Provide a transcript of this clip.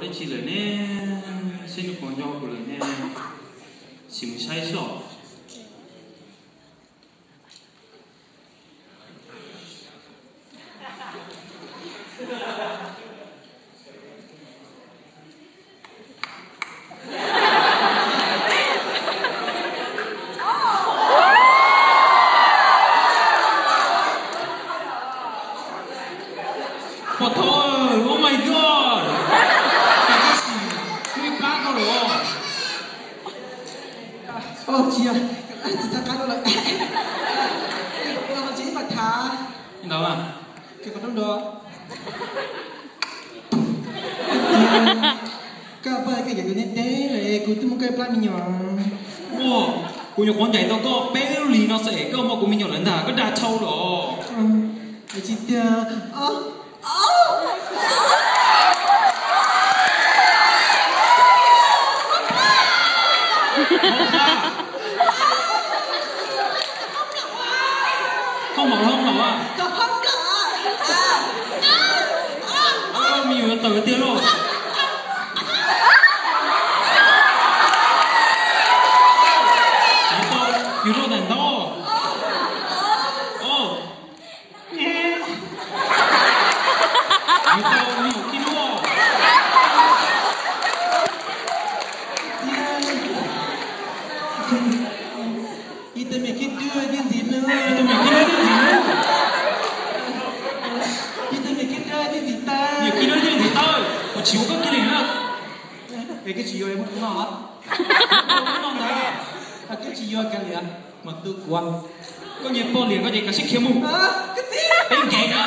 đấy chỉ lời nè xin được còn nhau của lời nè chỉ một sai sót But oh my god! Cái plát đâu rồi? Chị ơi, chắc chắn rồi. Chị mà thả. Đâu à? Chị có đâu đó. Các bạn cái gì này thế này, cô tôi muốn cái plát mình nhỏ. Wow, cô nhóc con chạy tao có bé lì nó sẽ có mà cô mình nhỏ lần thà có đa trâu rồi. Chị tia, không lẩu à? Mình nhiều từ tiếng rồi. You know that no. Oh. You told me you know. Chị tôi mình kết đưa những gì nữa. Chị tôi mình kết đưa những gì nữa. Chị tôi mình kết đưa những gì ta. Nhiều kết đưa những gì tôi. Một chiếu các cái này nữa. Cái chị ơi mất ngọt. Không ngon đấy. Cái chị ơi cái liền mà tôi quăng. Có nhiều con liền có gì cả xích khiếm mù. Cái gì? Bên kệ đó.